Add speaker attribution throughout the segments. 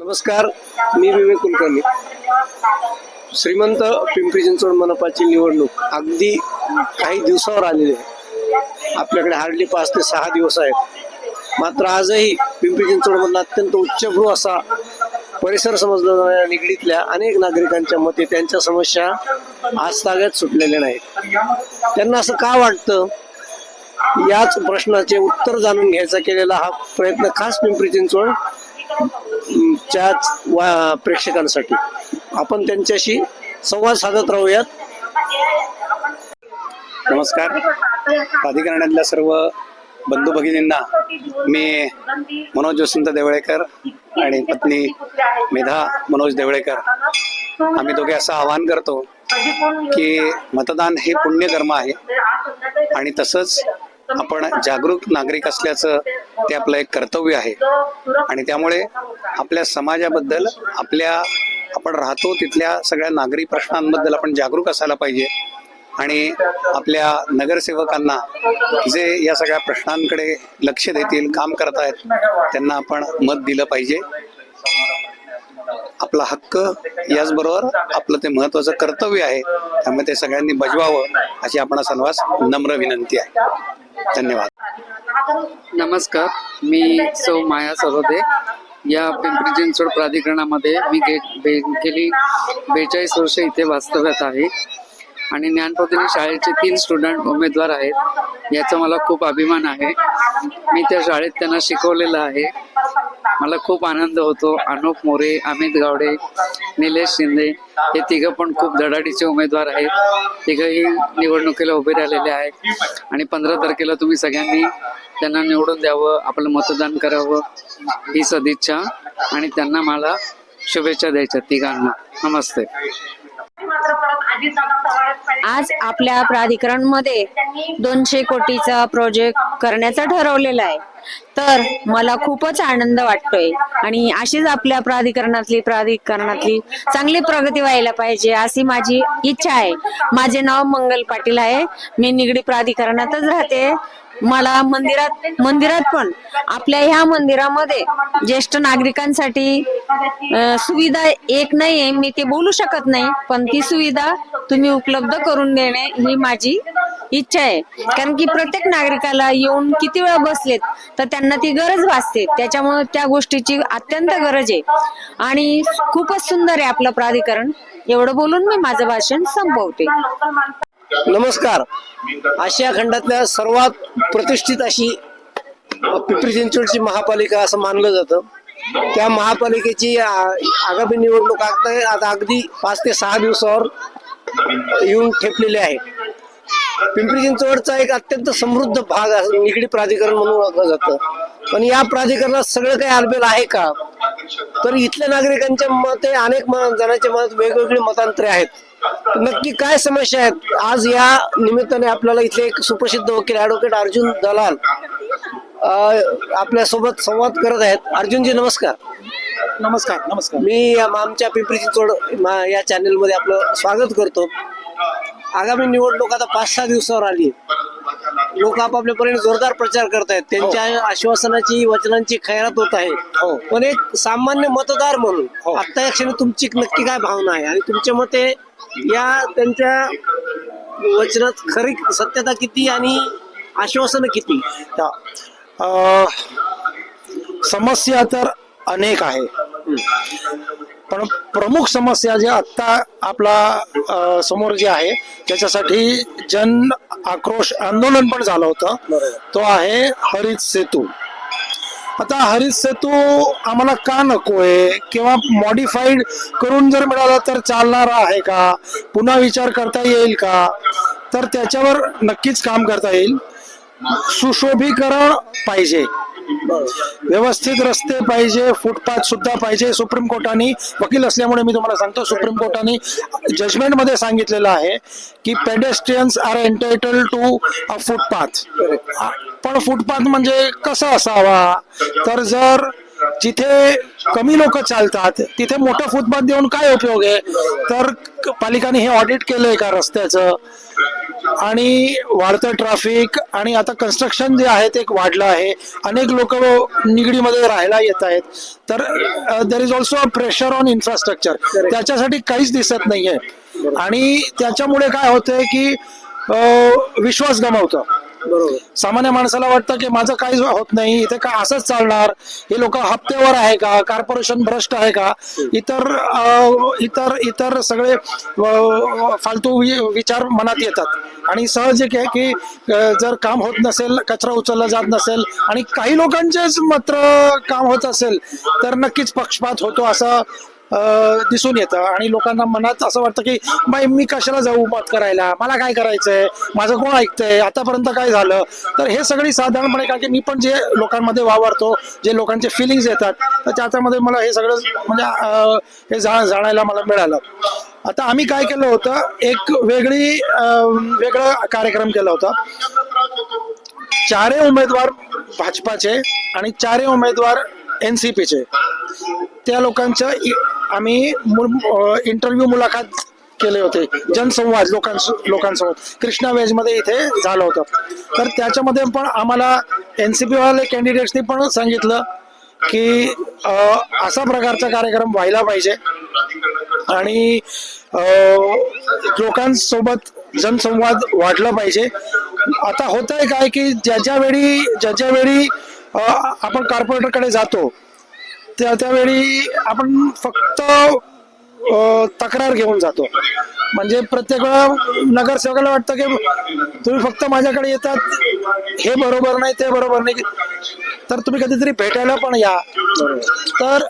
Speaker 1: नमस्कार, मी विवेक कुलकर्णी. श्रीमंत पिंपरी चिंचवड मनपाची निवडणूक अगदी काही दिवसावर आलेली आहे. आपल्याकडे हार्डली 5 ते 6 दिवस आहेत. मात्र आजही पिंपरी चिंचवडमधला अत्यंत उच्चभ्रू असा परिसर समजला जाणाऱ्या निगडीतल्या अनेक नागरिकांच्या मते त्यांच्या समस्या आजतागायत सुटलेल्या नाहीत. त्यांना असं का वाटतं, याच प्रश्नाचे उत्तर जाणून घ्यायचा केलेला हा प्रयत्न खास पिंपरी चिंचवड प्रेक्षकांसाठी. आपण त्यांच्याशी संवाद साधत राहूयात.
Speaker 2: नमस्कार. प्राधिकरणातल्या सर्व बंधू भगिनींना मी मनोज वसंत देवळेकर आणि पत्नी मेधा मनोज देवळेकर आम्ही दोघे असं आवाहन करतो की मतदान हे पुण्यकर्म आहे आणि तसंच आपण जागरूक नागरिक असल्याचं ते आपलं एक कर्तव्य आहे आणि त्यामुळे आपल्या समाजाबद्दल आपण राहतो तिथल्या सगळ्या नागरी प्रश्नांबद्दल आपण जागरूक असायला पाहिजे आणि आपल्या नगरसेवकांना जे या सगळ्या प्रश्नांकडे लक्ष देतील, काम करतायत, त्यांना आपण मत दिलं पाहिजे. आपला हक्क याचबरोबर आपलं ते महत्वाचं कर्तव्य आहे, त्यामुळे ते सगळ्यांनी बजवावं अशी आपण सर्वांस नम्र विनंती आहे. धन्यवाद.
Speaker 3: नमस्कार, मी सौ माया सरोदे. या पिंपरी चिंचवड प्राधिकरणामध्ये मी गेली 42 वर्ष इथे वास्तव्यात आहे आणि ज्ञानप्रबोधिनी शाळेचे 3 स्टुडंट उमेदवार आहेत. याचा मला खूप अभिमान आहे. मी त्या शाळेत त्यांना शिकवलेलं आहे. मला खूप आनंद होतो. अनुप मोरे, अमित गावडे, निलेश शिंदे हे तिघं पण खूप धडाडीचे उमेदवार आहेत. तिघंही निवडणुकीला उभे राहिलेले आहेत आणि 15 तारखेला तुम्ही सगळ्यांनी त्यांना निवडून द्यावं, आपलं मतदान करावं ही सदिच्छा आणि त्यांना मला शुभेच्छा द्यायच्या तिघांना. नमस्ते.
Speaker 4: आज आपल्या प्राधिकरण मध्ये 200 कोटीचा प्रोजेक्ट करण्याचा ठरवलेला आहे. तर मला खूपच आनंद वाटतोय आणि अशीच आपल्या प्राधिकरणातली चांगली प्रगती व्हायला पाहिजे अशी माझी इच्छा आहे. माझे नाव मंगल पाटील आहे. मी निगडी प्राधिकरणातच राहते. मला मंदिरात पण आपल्या ह्या मंदिरामध्ये ज्येष्ठ नागरिकांसाठी सुविधा एक नाहीये, मी ते बोलू शकत नाही, पण ती सुविधा तुम्ही उपलब्ध करून देणे ही माझी इच्छा आहे. कारण की प्रत्येक नागरिकाला येऊन किती वेळा बसलेत तर त्यांना ती गरज भासते. त्याच्यामुळे त्या गोष्टीची अत्यंत गरज आहे आणि खूपच सुंदर आहे आपलं प्राधिकरण. एवढं बोलून मी माझं भाषण संपवते.
Speaker 1: नमस्कार. आशिया खंडातल्या सर्वात प्रतिष्ठित अशी पिंपरी चिंचवडची महापालिका असं मानलं जातं. त्या महापालिकेची आगामी निवडणूक आता अगदी 5 ते 6 दिवसावर येऊन ठेपलेली आहे. पिंपरी चिंचवडचा एक अत्यंत समृद्ध भाग निगडी प्राधिकरण म्हणून ओळखलं जातं. पण या प्राधिकरणात सगळं काही आलबेल आहे का, तर इथल्या नागरिकांच्या मते अनेक जणांच्या मनात वेगवेगळी मतांतरे आहेत. नक्की काय समस्या आहेत, आज या निमित्ताने आपल्याला इथले एक सुप्रसिद्ध वकील ऍडव्होकेट अर्जुन दलाल आपल्या सोबत संवाद करत आहेत. अर्जुनजी नमस्कार.
Speaker 2: नमस्कार. नमस्कार.
Speaker 1: मी आमच्या पिंपरी चिंचवड या चॅनेल मध्ये आपलं स्वागत करतो. आगामी निवडणूक आता 5-6 दिवसावर आली. लोक आपापल्यापर्यंत जोरदार प्रचार करतायत. त्यांच्या आश्वासनाची, वचनांची खैरात होत आहे. पण एक सामान्य मतदार म्हणून आता या क्षणी तुमची नक्की काय भावना आहे आणि तुमच्या मते या त्यांच्या वचनात खरी सत्यता किती आणि आश्वासन किती?
Speaker 2: समस्या तर अनेक आहे, पण प्रमुख समस्या जे आता आपला समोर जे आहे त्याच्यासाठी जन आक्रोश आंदोलन पण झालं होतं, तो आहे हरित सेतू. आता हरित सेतू आम्हाला का नकोय किंवा मॉडिफाईड करून जर मिळाला तर चालणार आहे का, पुन्हा विचार करता येईल का, तर त्याच्यावर नक्कीच काम करता येईल. सुशोभीकरण पाहिजे, व्यवस्थित रस्ते पाहिजे, फुटपाथ सुद्धा पाहिजे. सुप्रीम कोर्टाने, वकील असल्यामुळे मी तुम्हाला सांगतो, सुप्रीम कोर्टाने जजमेंट मध्ये सांगितलेलं आहे की पेडेस्ट्रियन्स आर एंटायटल्ड टू फुटपाथ. पण फुटपाथ म्हणजे कसा असावा, तर जर जिथे कमी लोक चालतात तिथे मोठा फुटपाथ देऊन काय उपयोग आहे? तर पालिकाने हे ऑडिट केलंय का रस्त्याचं? आणि वाढतं ट्रॅफिक आणि आता कन्स्ट्रक्शन जे आहे ते वाढलं आहे, अनेक लोक निगडीमध्ये राहायला येत आहेत, तर there is also a pressure on infrastructure. त्याच्यासाठी काहीच दिसत नाहीये आणि त्याच्यामुळे काय होतंय की विश्वास गमावतं.
Speaker 1: बरोबर.
Speaker 2: सामान्य माणसाला वाटतं की माझं काही होत नाही, इथे का असंच चालणार, हे लोक हप्त्यावर आहे का, कॉर्पोरेशन भ्रष्ट आहे का, इतर इतर सगळे फालतू विचार मनात येतात आणि साहजिक आहे की जर काम होत नसेल, कचरा उचलला जात नसेल आणि काही लोकांचेच मात्र काम होत असेल तर नक्कीच पक्षपात होतो असं दिसून येतं आणि लोकांना मनात असं वाटतं की बाई मी कशाला जाऊ मत करायला, मला काय करायचंय, माझं कोण ऐकतंय, आतापर्यंत काय झालं. तर हे सगळी साधारणपणे, कारण की मी पण जे लोकांमध्ये वावरतो, जे लोकांचे फिलिंग्स येतात, तर त्याच्यामध्ये मला हे सगळं म्हणजे हे जाणायला मला मिळालं. आता आम्ही काय केलं होतं, एक वेगळा कार्यक्रम केला होता. 4 उमेदवार भाजपाचे आणि 4 उमेदवार NCPचे, त्या लोकांचं आम्ही इंटरव्ह्यू मुलाखत केले होते, जनसंवाद लोकांसोबत कृष्णा वेज मध्ये इथे झालं होतं. तर त्याच्यामध्ये पण आम्हाला NCP वाले कॅन्डिडेट्सनी पण सांगितलं की असा प्रकारचा कार्यक्रम व्हायला पाहिजे आणि लोकांसोबत जनसंवाद वाढला पाहिजे. आता होत आहे काय की ज्या वेळी आपण कॉर्पोरेटरकडे जातो त्यावेळी आपण फक्त तक्रार घेऊन जातो. म्हणजे प्रत्येक वेळा नगरसेवकाला वाटतं की तुम्ही फक्त माझ्याकडे येतात, हे बरोबर नाही, ते बरोबर नाही, तर तुम्ही कधीतरी भेटायला पण या. तर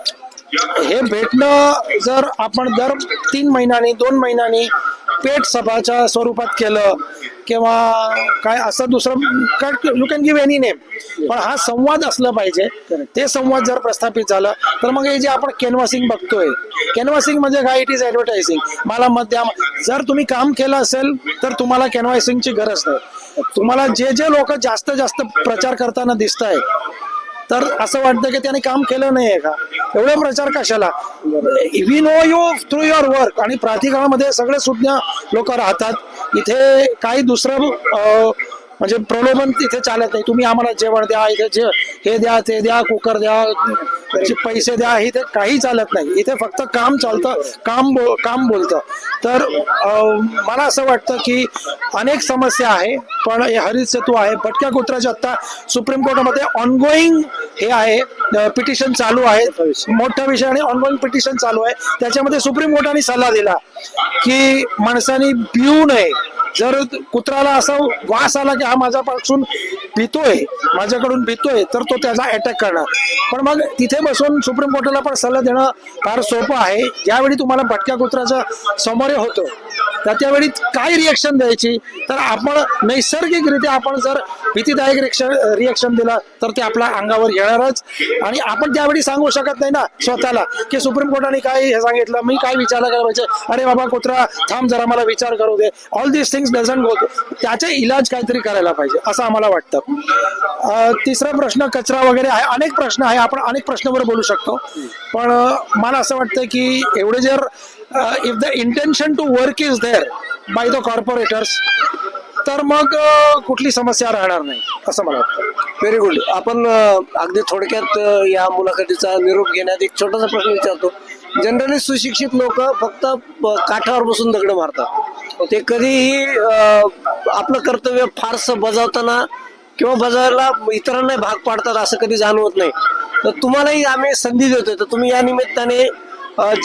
Speaker 2: हे भेटणं जर आपण दर 3 महिन्यांनी 2 महिन्यांनी पेट सभाच्या स्वरूपात केलं किंवा काय असं दुसरं, you can give any name, पण हा संवाद असला पाहिजे. ते संवाद जर प्रस्थापित झालं तर मग हे जे आपण कॅनव्हासिंग बघतोय, कॅनव्हासिंग म्हणजे काय, इट इज ऍडव्हर्टायझिंग. मला मत द्या. जर तुम्ही काम केलं असेल तर तुम्हाला कॅनव्हासिंगची गरज नाही. तुम्हाला जे लोक जास्त प्रचार करताना दिसत आहेत, तर असं वाटतं की त्याने काम केलं नाहीये का, एवढा प्रचार कशाला. We know you through your work. आणि प्राधिकरणामध्ये सगळे सुज्ञ लोक राहतात, इथे काही दुसरं म्हणजे प्रलोभन इथे चालत नाही. तुम्ही आम्हाला जेवण द्या, इथे हे द्या, ते द्या, कुकर द्या, पैसे द्या, इथे काही चालत नाही. इथे फक्त काम चालतं, काम बोलतं. तर मला असं वाटतं की अनेक समस्या आहे, पण हे हरित सेतू आहे, भटक्या कुत्र्याचे आता सुप्रीम कोर्टामध्ये ऑनगोईंग हे आहे, पिटिशन चालू आहे, मोठा विषय आणि ऑनगोईंग पिटिशन चालू आहे. त्याच्यामध्ये सुप्रीम कोर्टाने सल्ला दिला की माणसाने भिवू नये. जर कुत्र्याला असा वास आला की हा माझ्यापासून माझ्याकडून भीतोय, तर तो त्याचा अटॅक करणार. पण मग तिथे बसून सुप्रीम कोर्टाला पण सल्ला देणं फार सोपं आहे. ज्यावेळी तुम्हाला भटक्या कुत्र्याचा समोर होतो तर त्यावेळी काय रिएक्शन द्यायची, तर आपण नैसर्गिकरित्या आपण जर भीतीदायक रिएक्शन दिला तर ते आपल्या अंगावर येणारच. आणि आपण त्यावेळी सांगू शकत नाही ना स्वतःला की सुप्रीम कोर्टाने काय हे सांगितलं, मी काय विचार करायला पाहिजे, अरे बाबा कुत्रा थांब जरा मला विचार करू दे. ऑल दिस थिंग्स डझंट गो. त्याचे इलाज काहीतरी करायला पाहिजे असं आम्हाला वाटतं. तिसरा प्रश्न कचरा वगैरे आहे, अनेक प्रश्न आहे, आपण अनेक प्रश्नावर बोलू शकतो. पण मला असं वाटतं की एवढे जर if the intention to work is there by the corporators, तर मग कुठली समस्या राहणार नाही असं मला वाटतं.
Speaker 1: Very good. आपण अगदी थोडक्यात या मुलाखतीचा निरोप घेण्यात एक छोटासा प्रश्न विचारतो. जनरली सुशिक्षित लोक फक्त काठावर बसून दगड मारतात, ते कधीही आपलं कर्तव्य फारसं बजावताना किंवा बजावायला इतरांना भाग पाडतात असं कधी जाणवत नाही. तर तुम्हालाही आम्ही संधी देतोय, तर तुम्ही या निमित्ताने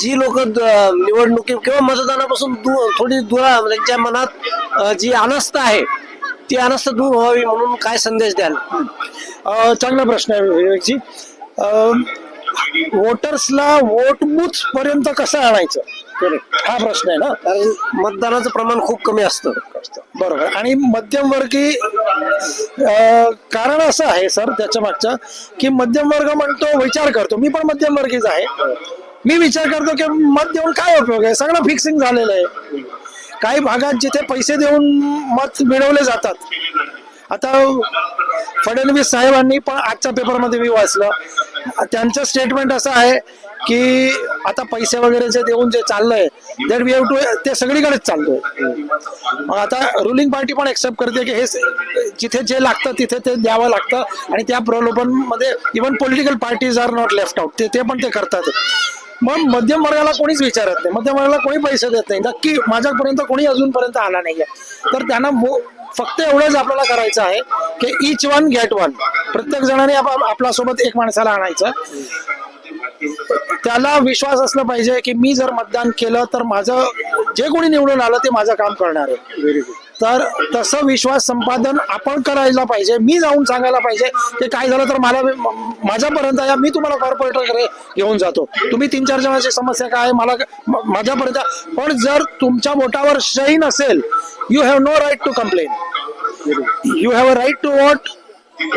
Speaker 1: जी लोक निवडणुकी किंवा मतदानापासून थोडी त्यांच्या मनात जी अनास्था आहे ती अनास्था दूर व्हावी म्हणून काय संदेश द्याल?
Speaker 2: चांगला प्रश्न आहे विवेकजी. वोटर्सला वोट बूथ पर्यंत कसं आणायचं हा प्रश्न आहे ना,
Speaker 1: कारण मतदानाचं प्रमाण खूप कमी असतं.
Speaker 2: बरोबर. आणि मध्यमवर्गी कारण असं आहे सर त्याच्या मागचं की मध्यमवर्ग म्हणतो, विचार करतो, मी पण मध्यमवर्गीच आहे, मी विचार करतो की मत देऊन काय उपयोग आहे, सगळं फिक्सिंग झालेलं आहे. काही भागात जिथे पैसे देऊन मत मिळवले जातात आता फडणवीस साहेबांनी पण आजच्या पेपरमध्ये मी वाचलं, त्यांचं स्टेटमेंट असं आहे की आता पैसे वगैरे जे देऊन जे चाललंय दॅट वी हॅव टू, ते सगळीकडेच चालतोय. मग आता रुलिंग पार्टी पण एक्सेप्ट करते की हे जिथे जे लागतं तिथे ते द्यावं लागतं, आणि त्या प्रलोभनमध्ये even political parties are not left out, ते पण ते करतात. मग मध्यम वर्गाला कोणीच विचारत नाही, मध्यम वर्गाला कोणी पैसे देत नाही. नक्की माझ्यापर्यंत कोणी अजूनपर्यंत आला नाहीये. तर त्यांना फक्त एवढंच आपल्याला करायचं आहे की इच वन गेट वन, प्रत्येक जणाने आपल्या सोबत एक माणसाला आणायचं. त्याला विश्वास असला पाहिजे की मी जर मतदान केलं तर माझं जे कोणी निवडून आलं ते माझं काम करणार आहे. Very good. तर तसं विश्वास संपादन आपण करायला पाहिजे. मी जाऊन सांगायला पाहिजे की काय झालं तर मला माझ्यापर्यंत या, मी तुम्हाला कॉर्पोरेटरकडे घेऊन जातो, तुम्ही 3-4 जणांची समस्या काय आहे मला माझ्यापर्यंत. पण जर तुमच्या बोटावर सही नसेल, you have no right to complain, you have a right to vote,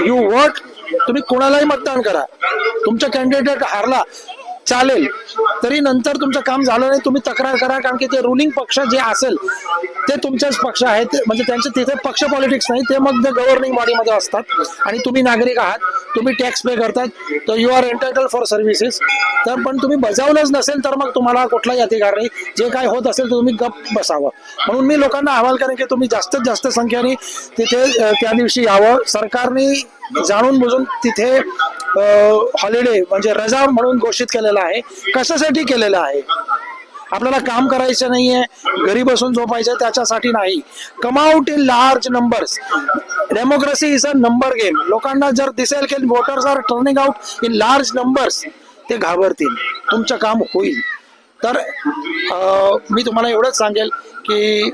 Speaker 2: you vote. तुम्ही कोणालाही मतदान करा, तुमचा कॅन्डिडेट हारला चालेल, तरी नंतर तुमचं काम झालं नाही तुम्ही तक्रार करा, कारण की ते रुलिंग पक्ष जे असेल ते तुमचेच पक्ष आहेत, म्हणजे त्यांचे तिथे पक्ष पॉलिटिक्स नाही, ते मग गव्हर्निंग बॉडीमध्ये असतात. आणि तुम्ही नागरिक आहात, तुम्ही टॅक्स पे करतात, तर you are entitle for services. तर पण तुम्ही बजावलंच नसेल तर मग तुम्हाला कुठलाही अधिकार नाही. जे काय होत असेल तर तुम्ही गप्प बसावं. म्हणून मी लोकांना अहवाल करेन की तुम्ही जास्तीत जास्त संख्येने तिथे त्या दिवशी यावं. सरकारने जाणून बुजून तिथे हॉलिडे म्हणजे रजा म्हणून घोषित केलेला आहे. कशासाठी केलेलं आहे? आपल्याला काम करायचं नाहीये, घरी बसून झोपायचं त्याच्यासाठी नाही. Come out in large numbers. Democracy is a number game. लोकांना जर दिसेल की voters are turning out in large numbers, ते घाबरतील, तुमचं काम होईल. तर मी तुम्हाला एवढंच सांगेल की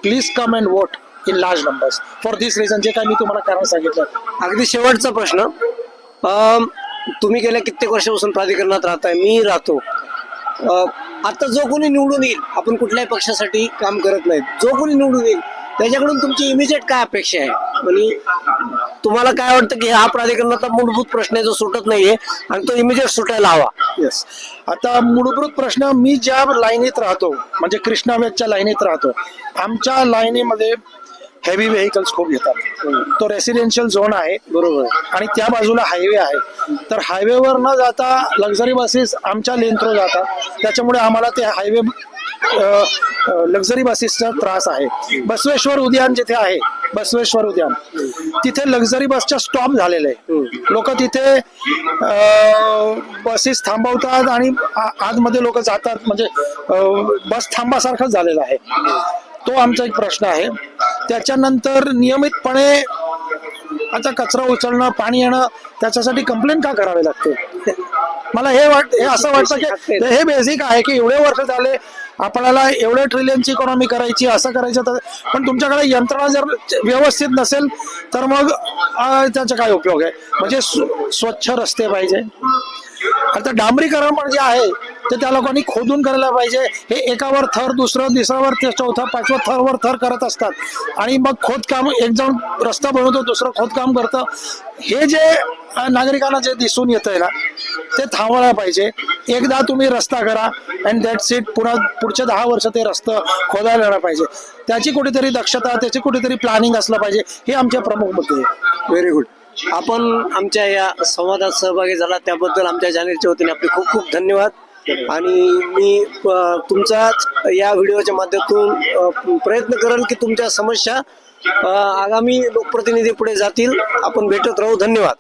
Speaker 2: please come and vote in large numbers for this reason, जे काय मी तुम्हाला कारण सांगितलं.
Speaker 1: अगदी शेवटचा प्रश्न, तुम्ही गेल्या कित्येक वर्षापासून प्राधिकरणात राहताय, मी राहतो. आता जो कोणी निवडून येईल, आपण कुठल्याही पक्षासाठी काम करत नाहीत, जो कोणी निवडून येईल त्याच्याकडून तुमची इमिजिएट काय अपेक्षा आहे? आणि तुम्हाला काय वाटतं की हा प्राधिकरणाचा मूलभूत प्रश्न आहे जो सुटत नाहीये आणि तो इमिजिएट सुटायला हवा?
Speaker 2: येस. आता मूलभूत प्रश्न, मी ज्या लाईनीत राहतो म्हणजे कृष्णावेदच्या लाईनीत राहतो, आमच्या लाईनीमध्ये हेवी व्हेकल्स खूप येतात. तो रेसिडेन्शियल झोन आहे, बरोबर, आणि त्या बाजूला हायवे आहे. तर हायवेवर न जाता लक्झरी बसेस आमच्या लेन थ्रू जातात, त्याच्यामुळे आम्हाला ते हायवे लक्झरी बसेसचा त्रास आहे. बसवेश्वर उद्यान जिथे आहे, बसवेश्वर उद्यान, तिथे लक्झरी बसच्या स्टॉप झालेले आहे. लोक तिथे बसेस थांबवतात आणि आतमध्ये लोक जातात, म्हणजे बस थांबासारखंच झालेलं आहे. तो आमचा एक प्रश्न आहे. त्याच्यानंतर नियमितपणे आता कचरा उचलणं, पाणी येणं, त्याच्यासाठी कंप्लेंट का करावी लागते? मला हे असं वाटतं की हे बेसिक आहे की एवढे वर्ष झाले आपल्याला एवढ्या ट्रिलियनची इकॉनॉमी करायची, असं करायचं, तर पण तुमच्याकडे यंत्रणा जर व्यवस्थित नसेल तर मग त्याचा काय उपयोग आहे? म्हणजे स्वच्छ रस्ते पाहिजे. आता डांबरीकरण पण जे आहे ते त्या लोकांनी खोदून करायला पाहिजे. हे एकावर थर, दुसरं, तिसऱ्यावर चौथा, 5व्या थरवर थर करत असतात, आणि मग खोदकाम, एक जण रस्ता बनवतो, दुसरं खोदकाम करतं. हे जे नागरिकांना जे दिसून येतंय ना, ते थांबवायला पाहिजे. एकदा तुम्ही रस्ता करा अँड दॅट्स इट. पुढचे 10 वर्ष ते रस्ता खोदायला येणार पाहिजे. त्याची कुठेतरी दक्षता, त्याची कुठेतरी प्लॅनिंग असलं पाहिजे. हे आमचे प्रमुख मुद्दे आहे.
Speaker 1: Very good. आपण आमच्या या संवादात सहभागी झाला त्याबद्दल आमच्या चॅनेलच्या वतीने आपले खूप खूप धन्यवाद. आणि मी तुमचा या व्हिडिओच्या माध्यमातून प्रयत्न करेल की तुमच्या समस्या आगामी लोकप्रतिनिधी पुढे जातील. आपण भेटत राहू. धन्यवाद.